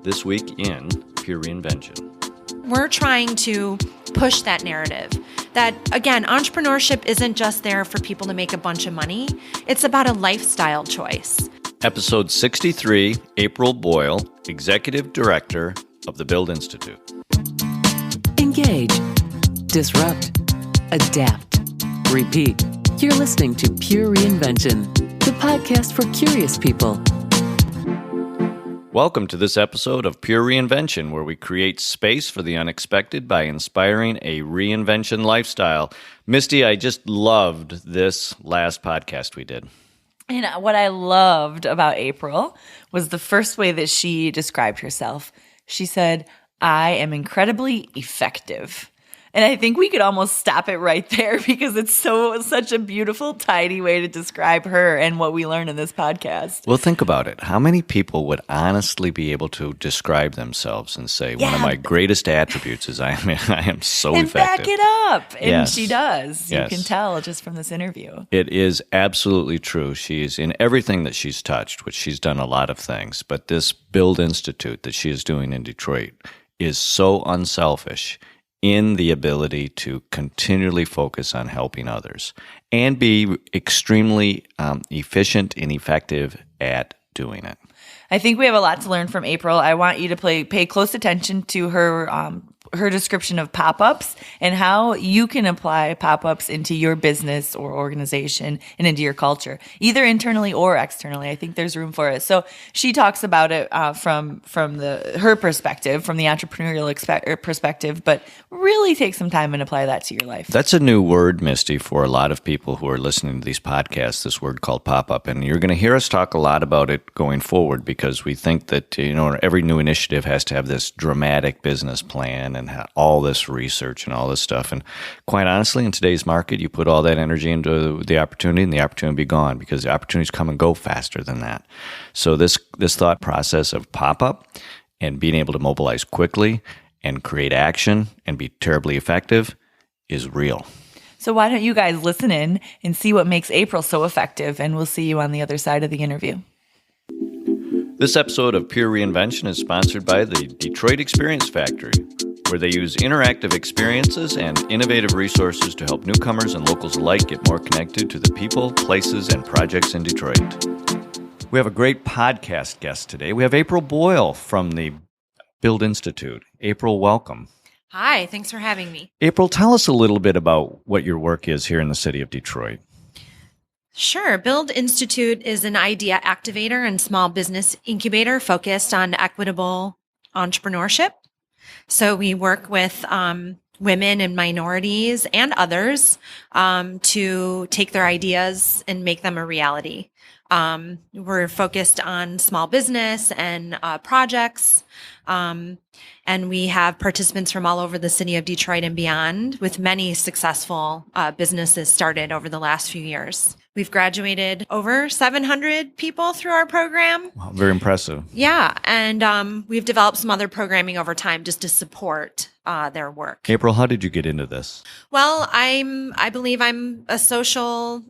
This week in Pure Reinvention. We're trying to push that narrative that, again, entrepreneurship isn't just there for people to make a bunch of money. It's about a lifestyle choice. Episode 63, April Boyle, Executive Director of the Build Institute. Engage, disrupt, adapt, repeat. You're listening to Pure Reinvention, the podcast for curious people. Welcome to this episode of Pure Reinvention, where we create space for the unexpected by inspiring a reinvention lifestyle. Misty, I just loved this last podcast we did. And what I loved about April was the first way that she described herself. She said, I am incredibly effective. And I think we could almost stop it right there because it's such a beautiful, tidy way to describe her and what we learn in this podcast. Well, think about it. How many people would honestly be able to describe themselves and say, one of my greatest attributes is I am so and effective. Back it up. And yes. She does. Yes. You can tell just from this interview. It is absolutely true. She's in everything that she's touched, which she's done a lot of things. But this Build Institute that she is doing in Detroit is so unselfish in the ability to continually focus on helping others and be extremely efficient and effective at doing it. I think we have a lot to learn from April. I want you to pay close attention to her description of pop-ups and how you can apply pop-ups into your business or organization and into your culture, either internally or externally. I think there's room for it. So she talks about it from her perspective, from the entrepreneurial perspective, but really take some time and apply that to your life. That's a new word, Misty, for a lot of people who are listening to these podcasts, this word called pop-up. And you're going to hear us talk a lot about it going forward because we think that, every new initiative has to have this dramatic business plan and all this research and all this stuff. And quite honestly, in today's market, you put all that energy into the opportunity and the opportunity will be gone because the opportunities come and go faster than that. So this thought process of pop-up and being able to mobilize quickly and create action and be terribly effective is real. So why don't you guys listen in and see what makes April so effective, and we'll see you on the other side of the interview. This episode of Pure Reinvention is sponsored by the Detroit Experience Factory, where they use interactive experiences and innovative resources to help newcomers and locals alike get more connected to the people, places, and projects in Detroit. We have a great podcast guest today. We have April Boyle from the Build Institute. April, welcome. Hi, thanks for having me. April, tell us a little bit about what your work is here in the city of Detroit. Sure. Build Institute is an idea activator and small business incubator focused on equitable entrepreneurship. So we work with women and minorities and others to take their ideas and make them a reality. We're focused on small business and projects. And we have participants from all over the city of Detroit and beyond, with many successful businesses started over the last few years. We've graduated over 700 people through our program. Wow, very impressive. Yeah, and we've developed some other programming over time just to support their work. April, how did you get into this? Well, I believe I'm a serial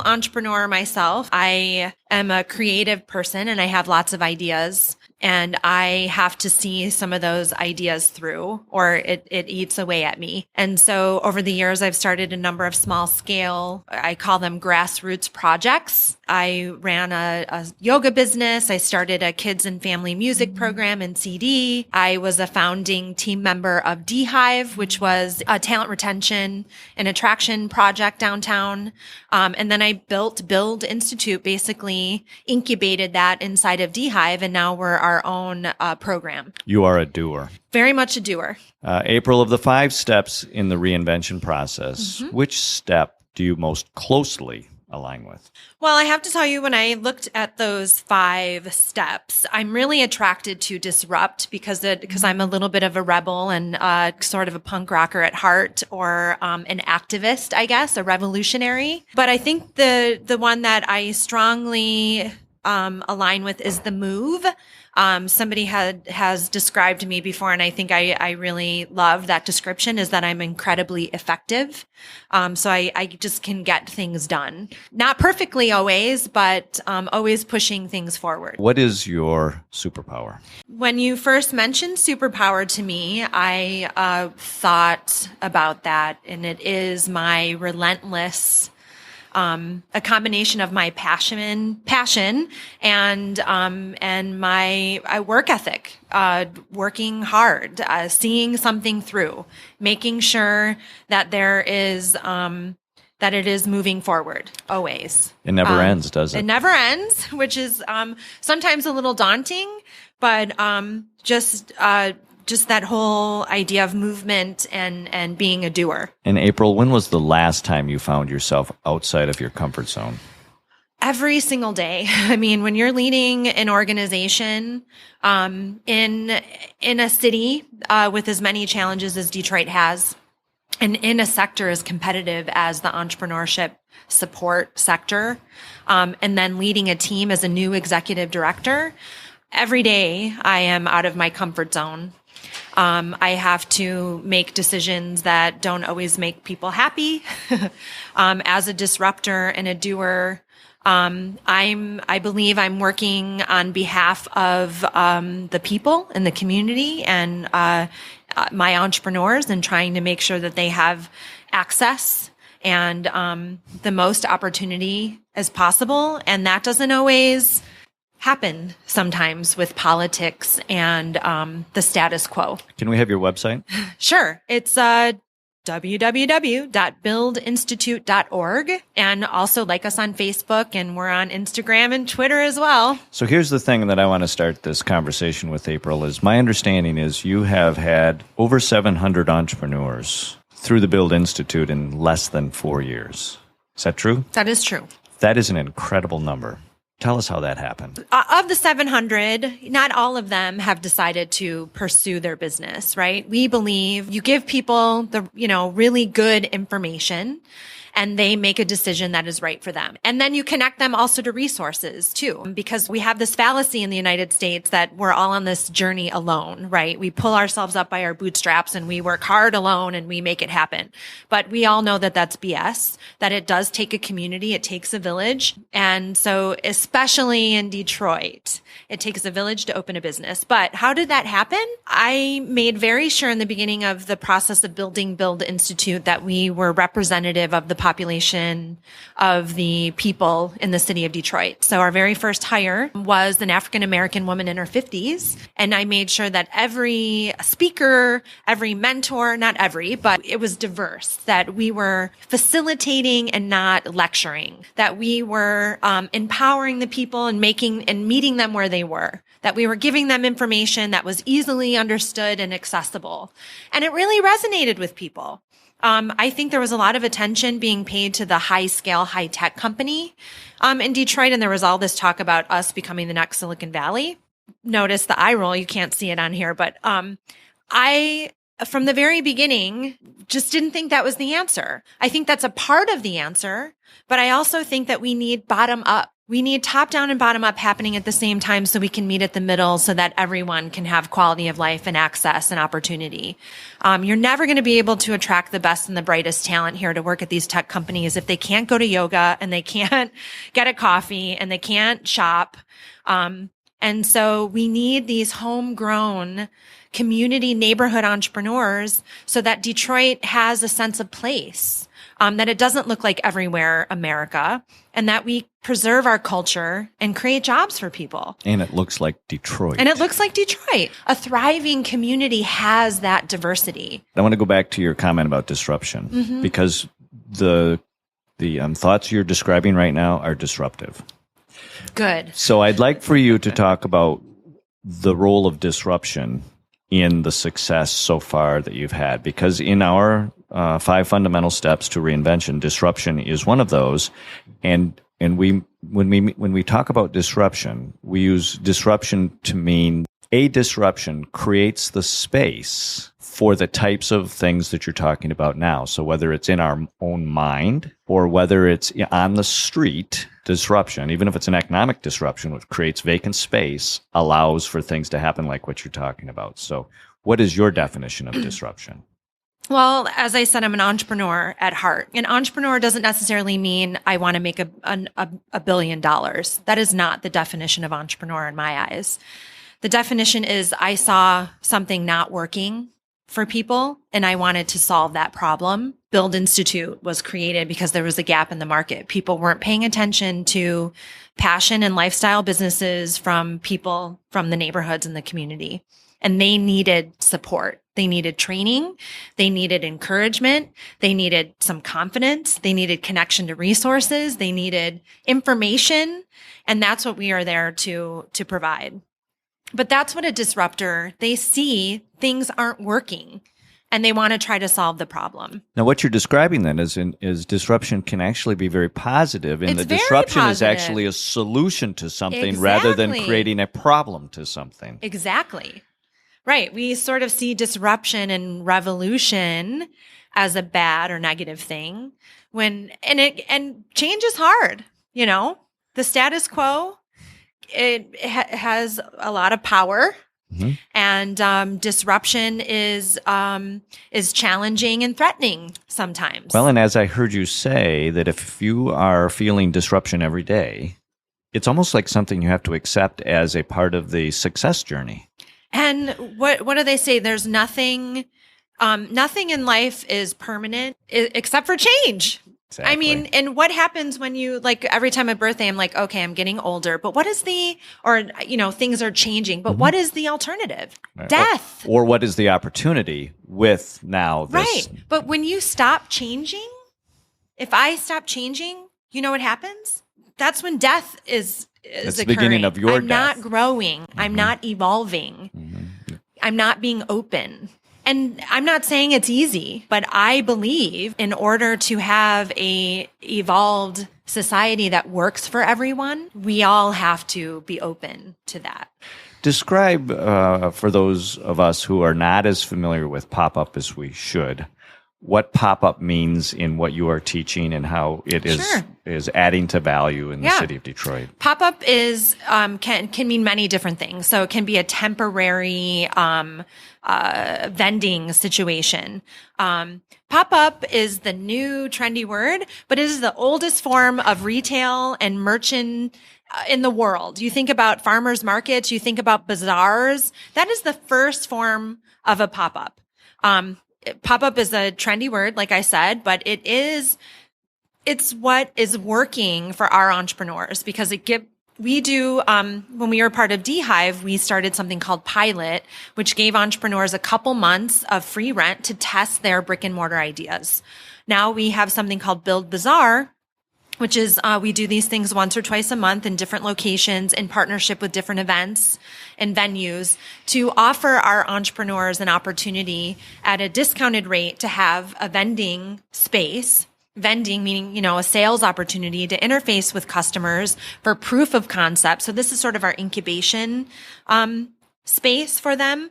entrepreneur myself. I am a creative person and I have lots of ideas. And I have to see some of those ideas through, or it eats away at me. And so over the years, I've started a number of small scale, I call them grassroots projects. I ran a yoga business. I started a kids and family music program in CD. I was a founding team member of Beehive, which was a talent retention and attraction project downtown. And then I built Build Institute, basically incubated that inside of Beehive, and now we're our own program. You are a doer. Very much a doer. April, of the 5 steps in the reinvention process, which step do you most closely align with? Well, I have to tell you, when I looked at those 5 steps, I'm really attracted to disrupt because I'm a little bit of a rebel and sort of a punk rocker at heart, or an activist, I guess, a revolutionary. But I think the one that I strongly align with is the move. Somebody has described me before, and I think I really love that description, is that I'm incredibly effective. So I just can get things done. Not perfectly always, but always pushing things forward. What is your superpower? When you first mentioned superpower to me, I thought about that, and it is my relentless, a combination of my passion and my work ethic, working hard, seeing something through, making sure that that it is moving forward always. It never ends, does it? It never ends, which is sometimes a little daunting, but just that whole idea of movement and being a doer. In April, when was the last time you found yourself outside of your comfort zone? Every single day. I mean, when you're leading an organization in a city with as many challenges as Detroit has, and in a sector as competitive as the entrepreneurship support sector, and then leading a team as a new executive director, every day I am out of my comfort zone. I have to make decisions that don't always make people happy. As a disruptor and a doer, I believe I'm working on behalf of the people in the community and my entrepreneurs, and trying to make sure that they have access and the most opportunity as possible. And that doesn't always happen sometimes with politics and the status quo. Can we have your website? Sure. It's www.buildinstitute.org, and also like us on Facebook, and we're on Instagram and Twitter as well. So here's the thing that I want to start this conversation with, April, is my understanding is you have had over 700 entrepreneurs through the Build Institute in less than 4 years. Is that true? That is true. That is an incredible number. Tell us how that happened. Of the 700, not all of them have decided to pursue their business, right? We believe you give people the, really good information, and they make a decision that is right for them. And then you connect them also to resources too, because we have this fallacy in the United States that we're all on this journey alone, right? We pull ourselves up by our bootstraps and we work hard alone and we make it happen. But we all know that that's BS, that it does take a community. It takes a village. And so especially in Detroit, it takes a village to open a business. But how did that happen? I made very sure in the beginning of the process of building Build Institute that we were representative of the population of the people in the city of Detroit. So our very first hire was an African-American woman in her 50s. And I made sure that every speaker, every mentor, not every, but it was diverse, that we were facilitating and not lecturing, that we were empowering the people and meeting them where they were, that we were giving them information that was easily understood and accessible. And it really resonated with people. I think there was a lot of attention being paid to the high-scale, high-tech company in Detroit, and there was all this talk about us becoming the next Silicon Valley. Notice the eye roll. You can't see it on here, but I, from the very beginning, just didn't think that was the answer. I think that's a part of the answer, but I also think that we need bottom-up. We need top-down and bottom-up happening at the same time so we can meet at the middle so that everyone can have quality of life and access and opportunity. You're never going to be able to attract the best and the brightest talent here to work at these tech companies if they can't go to yoga and they can't get a coffee and they can't shop. And so we need these homegrown community neighborhood entrepreneurs so that Detroit has a sense of place. That it doesn't look like everywhere America, and that we preserve our culture and create jobs for people. And it looks like Detroit. A thriving community has that diversity. I want to go back to your comment about disruption, because the thoughts you're describing right now are disruptive. Good. So I'd like for you to talk about the role of disruption in the success so far that you've had, because in our 5 fundamental steps to reinvention, disruption is one of those. And when we talk about disruption, we use disruption to mean a disruption creates the space for the types of things that you're talking about now. So whether it's in our own mind or whether it's on the street, disruption, even if it's an economic disruption, which creates vacant space, allows for things to happen like what you're talking about. So what is your definition of disruption? Well, as I said, I'm an entrepreneur at heart. An entrepreneur doesn't necessarily mean I want to make $1 billion. That is not the definition of entrepreneur in my eyes. The definition is I saw something not working for people and I wanted to solve that problem. Build Institute was created because there was a gap in the market. People weren't paying attention to passion and lifestyle businesses from people from the neighborhoods and the community. And they needed support. They needed training. They needed encouragement. They needed some confidence. They needed connection to resources. They needed information. And that's what we are there to provide. But that's what a disruptor, they see things aren't working and they want to try to solve the problem. Now, what you're describing then is disruption can actually be very positive, and It's the very disruption is positive. actually a solution to something rather than Exactly. creating a problem to something. Exactly. Right. We sort of see disruption and revolution as a bad or negative thing and change is hard, you know, the status quo, it has a lot of power. Mhm. And disruption is challenging and threatening sometimes. Well, and as I heard you say, that if you are feeling disruption every day, it's almost like something you have to accept as a part of the success journey. And what do they say? There's nothing in life is permanent except for change. Exactly. I mean, and what happens when you, like, every time at birthday, I'm like, okay, I'm getting older, but what is things are changing, but what is the alternative? Right. Death. Or what is the opportunity with now this? Right. But when you stop changing, if I stop changing, you know what happens? That's when death is That's the occurring. beginning of your I'm death. not growing. I'm not evolving. I'm not being open. And I'm not saying it's easy, but I believe in order to have a evolved society that works for everyone, we all have to be open to that. Describe, for those of us who are not as familiar with Popup as we should, what Popup means in what you are teaching and how it is adding to value in the city of Detroit. Pop-up is can mean many different things. So it can be a temporary vending situation. Pop-up is the new trendy word, but it is the oldest form of retail and merchant in the world. You think about farmers markets, you think about bazaars. That is the first form of a pop-up. Pop-up is a trendy word, like I said, but it's what is working for our entrepreneurs because when we were part of D-Hive, we started something called Pilot, which gave entrepreneurs a couple months of free rent to test their brick and mortar ideas. Now we have something called Build Bazaar, which is we do these things once or twice a month in different locations in partnership with different events and venues to offer our entrepreneurs an opportunity at a discounted rate to have a vending space. Vending meaning, a sales opportunity to interface with customers for proof of concept. So this is sort of our incubation space for them.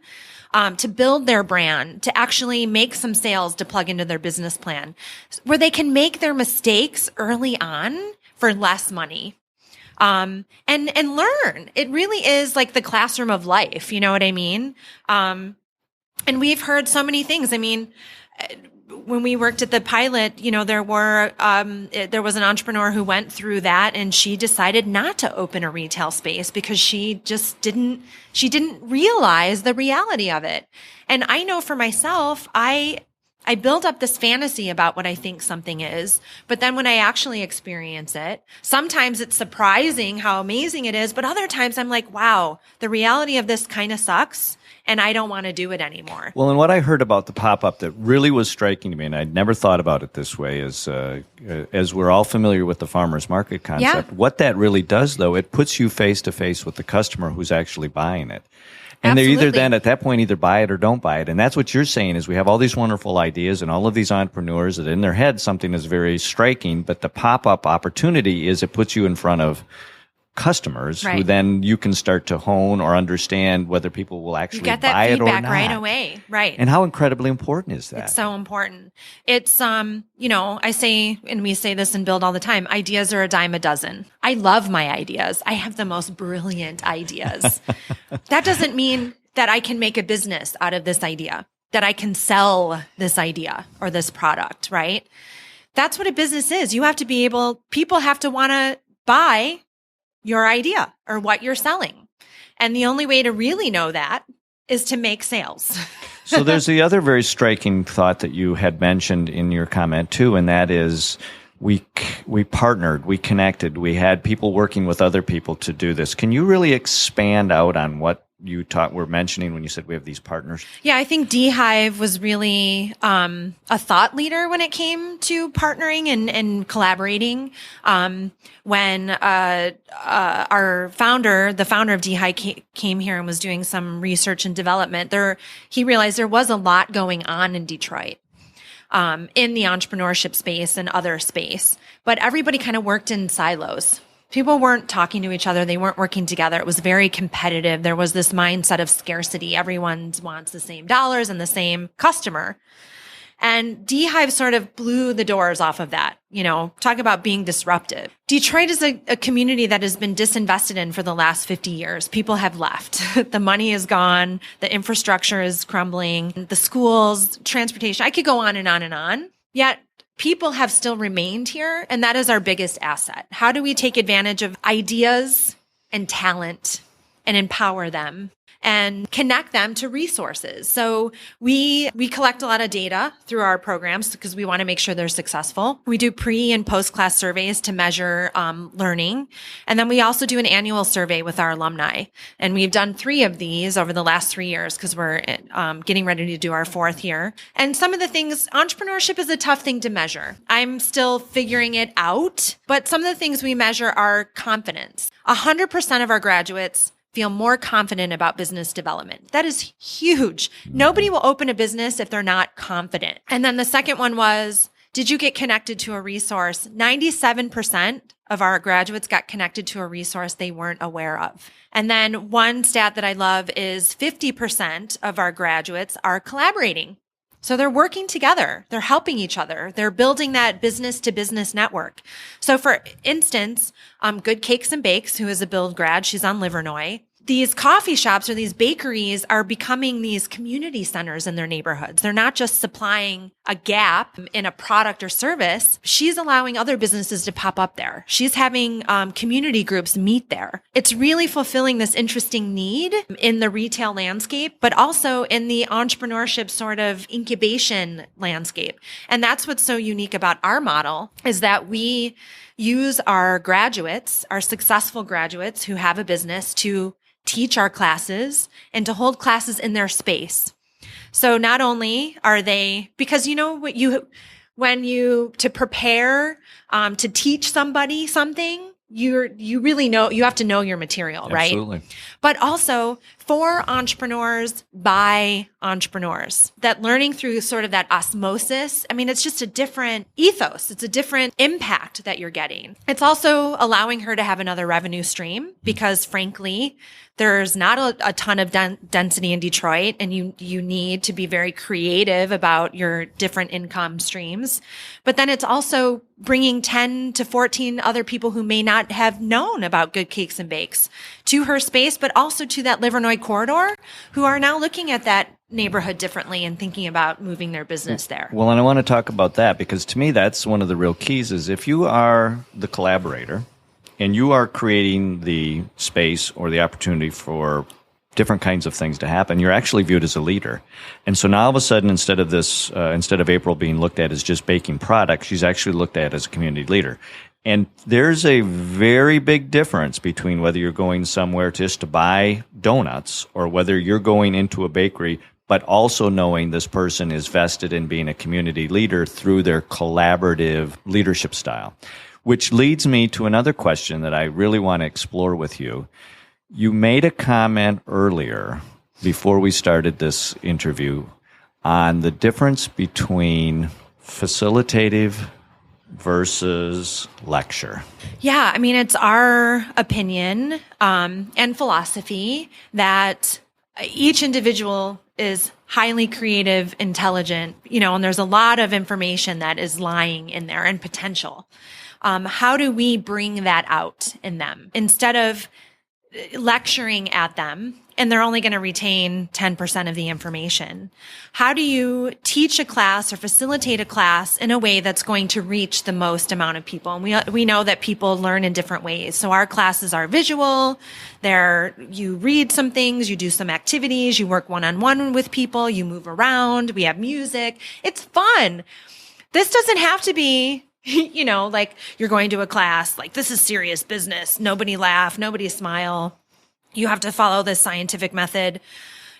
To build their brand, to actually make some sales to plug into their business plan, where they can make their mistakes early on for less money. And learn. It really is like the classroom of life. You know what I mean? And we've heard so many things. I mean, when we worked at the Pilot, there was an entrepreneur who went through that and she decided not to open a retail space because she didn't realize the reality of it. And I know for myself, I build up this fantasy about what I think something is, but then when I actually experience it, sometimes it's surprising how amazing it is, but other times I'm like, wow, the reality of this kind of sucks. And I don't want to do it anymore. Well, and what I heard about the Pop-Up that really was striking to me, and I'd never thought about it this way, is as we're all familiar with the farmer's market concept, what that really does, though, it puts you face-to-face with the customer who's actually buying it. And they're either then, at that point, either buy it or don't buy it. And that's what you're saying is we have all these wonderful ideas and all of these entrepreneurs that in their head something is very striking, but the Pop-Up opportunity is it puts you in front of customers who Right. then you can start to hone or understand whether people will You actually get buy that it or feedback not. right away. Right. And how incredibly important is that? It's so important. It's, I say, and we say this in Build all the time, ideas are a dime a dozen. I love my ideas. I have the most brilliant ideas. That doesn't mean that I can make a business out of this idea, that I can sell this idea or this product, right? That's what a business is. You have to be people have to want to buy your idea or what you're selling. And the only way to really know that is to make sales. So there's the other very striking thought that you had mentioned in your comment too, and that is we partnered, we connected, we had people working with other people to do this. Can you really expand out on what you were mentioning when you said we have these partners? Yeah, I think Beehive was really a thought leader when it came to partnering and collaborating. When our founder, the founder of Beehive, came here and was doing some research and development, he realized there was a lot going on in Detroit. In the entrepreneurship space and other space, but everybody kind of worked in silos. People weren't talking to each other. They weren't working together. It was very competitive. There was this mindset of scarcity. Everyone wants the same dollars and the same customer. And Beehive sort of blew the doors off of that. Talk about being disruptive. Detroit is a community that has been disinvested in for the last 50 years. People have left. The money is gone. The infrastructure is crumbling. The schools, transportation. I could go on and on and on. Yet people have still remained here, and that is our biggest asset. How do we take advantage of ideas and talent and empower them and connect them to resources? So we collect a lot of data through our programs because we want to make sure they're successful. We do pre and post-class surveys to measure learning. And then we also do an annual survey with our alumni. And we've done 3 of these over the last 3 years because we're getting ready to do our 4th year. And some of the things, entrepreneurship is a tough thing to measure. I'm still figuring it out, but some of the things we measure are confidence. 100% of our graduates feel more confident about business development. That is huge. Nobody will open a business if they're not confident. And then the second one was, did you get connected to a resource? 97% of our graduates got connected to a resource they weren't aware of. And then one stat that I love is 50% of our graduates are collaborating. So they're working together. They're helping each other. They're building that business to business network. So for instance, Good Cakes and Bakes, who is a Build grad, she's on Livernois. These coffee shops or these bakeries are becoming these community centers in their neighborhoods. They're not just supplying a gap in a product or service. She's allowing other businesses to pop up there. She's having community groups meet there. It's really fulfilling this interesting need in the retail landscape, but also in the entrepreneurship sort of incubation landscape. And that's what's so unique about our model is that we use our graduates, our successful graduates who have a business to teach our classes and to hold classes in their space. So not only are they, because to prepare to teach somebody something, you really know, you have to know your material, right? Absolutely. But also for entrepreneurs by entrepreneurs, that learning through sort of that osmosis, it's just a different ethos. It's a different impact that you're getting. It's also allowing her to have another revenue stream because frankly, there's not a ton of density in Detroit, and you need to be very creative about your different income streams. But then it's also bringing 10 to 14 other people who may not have known about Good Cakes and Bakes to her space, but also to that Livernois corridor, who are now looking at that neighborhood differently and thinking about moving their business there. Well, and I want to talk about that because to me, that's one of the real keys is if you are the collaborator, and you are creating the space or the opportunity for different kinds of things to happen, you're actually viewed as a leader. And so now all of a sudden, instead of April being looked at as just baking products, she's actually looked at as a community leader. And there's a very big difference between whether you're going somewhere just to buy donuts or whether you're going into a bakery, but also knowing this person is vested in being a community leader through their collaborative leadership style. Which leads me to another question that I really want to explore with you. You made a comment earlier, before we started this interview, on the difference between facilitative versus lecture? Yeah, I mean, it's our opinion and philosophy that each individual is highly creative, intelligent, and there's a lot of information that is lying in there and potential. How do we bring that out in them instead of lecturing at them and they're only going to retain 10% of the information? How do you teach a class or facilitate a class in a way that's going to reach the most amount of people? And we know that people learn in different ways. So our classes are visual. You read some things, you do some activities, you work one-on-one with people, you move around, we have music. It's fun. This doesn't have to be like you're going to a class, like this is serious business. Nobody laugh, nobody smile. You have to follow this scientific method.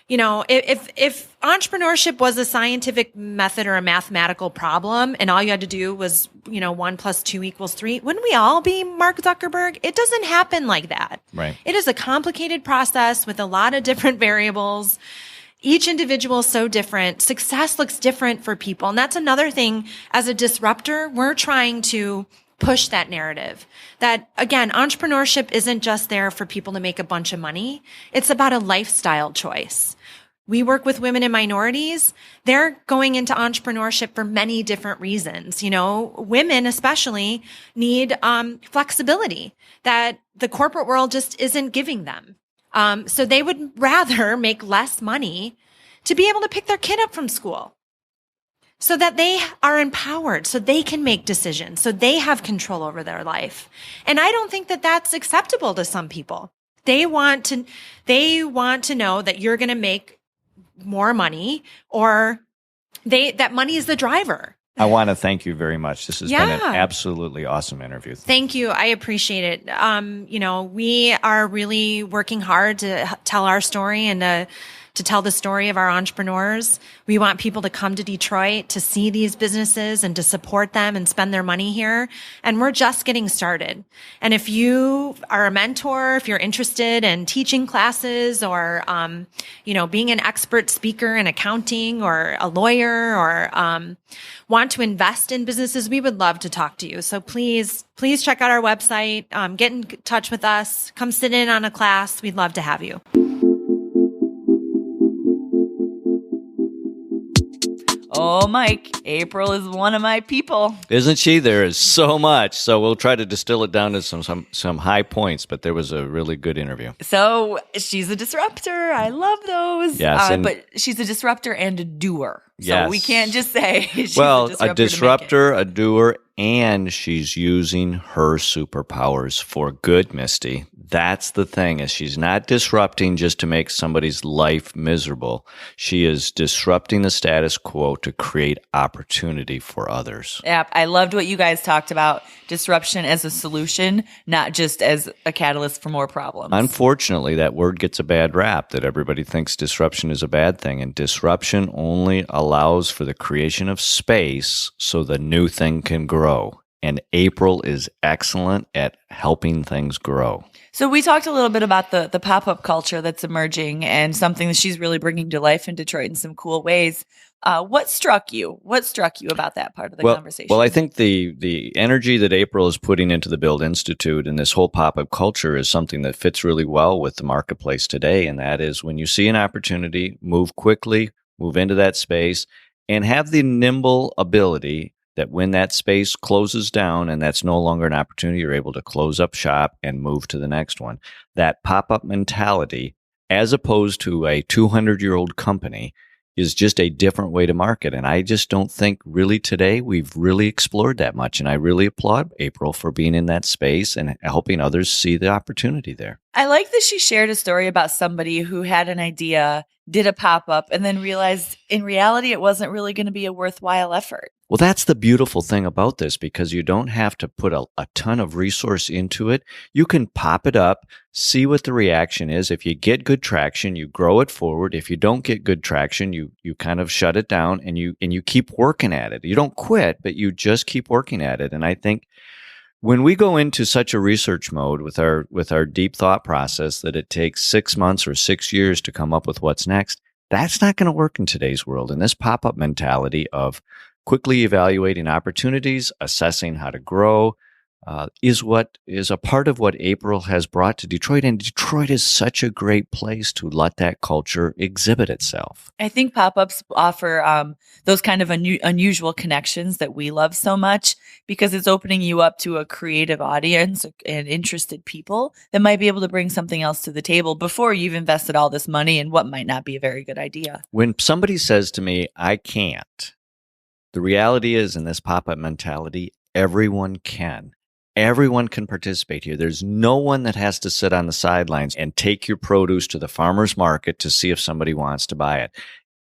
If entrepreneurship was a scientific method or a mathematical problem and all you had to do was, 1 + 2 = 3, wouldn't we all be Mark Zuckerberg? It doesn't happen like that. Right. It is a complicated process with a lot of different variables. Each individual is so different. Success looks different for people. And that's another thing. As a disruptor, we're trying to push that narrative that, again, entrepreneurship isn't just there for people to make a bunch of money. It's about a lifestyle choice. We work with women and minorities. They're going into entrepreneurship for many different reasons. Women especially need flexibility that the corporate world just isn't giving them. So they would rather make less money to be able to pick their kid up from school so that they are empowered, so they can make decisions, so they have control over their life. And I don't think that that's acceptable to some people. They want to know that you're going to make more money or that money is the driver. I want to thank you very much. This has been an absolutely awesome interview. Thank you. I appreciate it. We are really working hard to tell our story and to tell the story of our entrepreneurs. We want people to come to Detroit to see these businesses and to support them and spend their money here. And we're just getting started. And if you are a mentor, if you're interested in teaching classes or, being an expert speaker in accounting or a lawyer or, want to invest in businesses, we would love to talk to you. So please check out our website, get in touch with us, come sit in on a class. We'd love to have you. Oh, Mike, April is one of my people. Isn't she? There is so much. So we'll try to distill it down to some high points, but there was a really good interview. So she's a disruptor. I love those. Yes, but she's a disruptor and a doer. So yes. we can't just say she's a disruptor, a doer, and she's using her superpowers for good, Misty. That's the thing, is she's not disrupting just to make somebody's life miserable. She is disrupting the status quo to create opportunity for others. Yeah, I loved what you guys talked about. Disruption as a solution, not just as a catalyst for more problems. Unfortunately, that word gets a bad rap, that everybody thinks disruption is a bad thing. And disruption only allows for the creation of space so the new thing can grow. And April is excellent at helping things grow. So we talked a little bit about the pop-up culture that's emerging and something that she's really bringing to life in Detroit in some cool ways. What struck you? What struck you about that part of the conversation? Well, I think the energy that April is putting into the Build Institute and this whole pop-up culture is something that fits really well with the marketplace today. And that is, when you see an opportunity, move quickly, move into that space, and have the nimble ability that when that space closes down and that's no longer an opportunity, you're able to close up shop and move to the next one. That pop-up mentality, as opposed to a 200-year-old company, is just a different way to market. And I just don't think really today we've really explored that much. And I really applaud April for being in that space and helping others see the opportunity there. I like that she shared a story about somebody who had an idea, did a pop-up, and then realized in reality it wasn't really going to be a worthwhile effort. Well, that's the beautiful thing about this, because you don't have to put a ton of resource into it. You can pop it up, see what the reaction is. If you get good traction, you grow it forward. If you don't get good traction, you kind of shut it down and you keep working at it. You don't quit, but you just keep working at it. And I think when we go into such a research mode with our deep thought process that it takes 6 months or 6 years to come up with what's next, that's not going to work in today's world. And this pop-up mentality of quickly evaluating opportunities, assessing how to grow, is a part of what April has brought to Detroit. And Detroit is such a great place to let that culture exhibit itself. I think pop-ups offer those kind of unusual connections that we love so much, because it's opening you up to a creative audience and interested people that might be able to bring something else to the table before you've invested all this money in what might not be a very good idea. When somebody says to me, I can't, the reality is, in this pop-up mentality, everyone can. Everyone can participate here. There's no one that has to sit on the sidelines and take your produce to the farmer's market to see if somebody wants to buy it.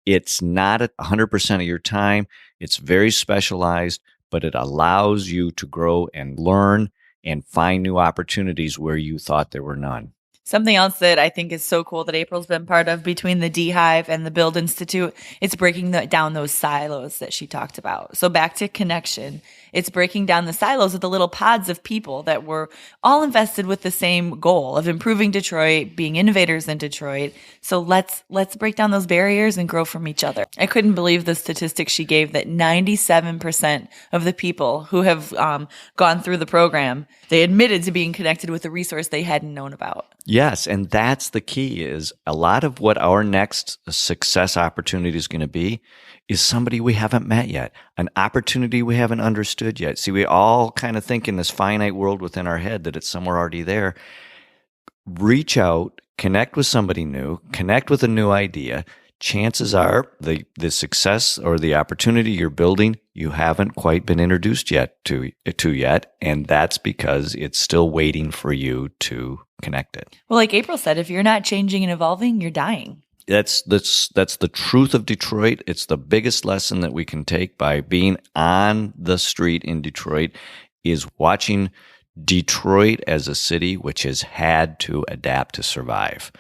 It's not 100% of your time. It's very specialized, but it allows you to grow and learn and find new opportunities where you thought there were none. Something else that I think is so cool that April's been part of between the D Hive and the Build Institute, it's breaking down those silos that she talked about. So back to connection, it's breaking down the silos of the little pods of people that were all invested with the same goal of improving Detroit, being innovators in Detroit. So let's break down those barriers and grow from each other. I couldn't believe the statistics she gave that 97% of the people who have gone through the program, they admitted to being connected with a resource they hadn't known about. Yes, and that's the key. Is a lot of what our next success opportunity is going to be is somebody we haven't met yet, an opportunity we haven't understood yet. See, we all kind of think in this finite world within our head that it's somewhere already there. Reach out, connect with somebody new, connect with a new idea. Chances are the success or the opportunity you're building, you haven't quite been introduced yet to yet, and that's because it's still waiting for you to connect it. Well, like April said, if you're not changing and evolving, you're dying. That's the truth of Detroit. It's the biggest lesson that we can take by being on the street in Detroit, is watching Detroit as a city which has had to adapt to survive.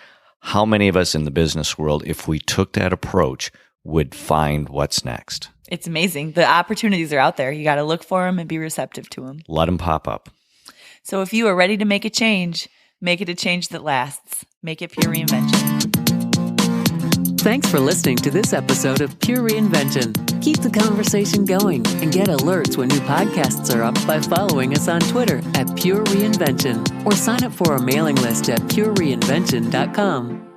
How many of us in the business world, if we took that approach, would find what's next? It's amazing. The opportunities are out there. You got to look for them and be receptive to them. Let them pop up. So if you are ready to make a change, make it a change that lasts. Make it pure reinvention. Thanks for listening to this episode of Pure Reinvention. Keep the conversation going and get alerts when new podcasts are up by following us on Twitter @Pure Reinvention or sign up for our mailing list at purereinvention.com.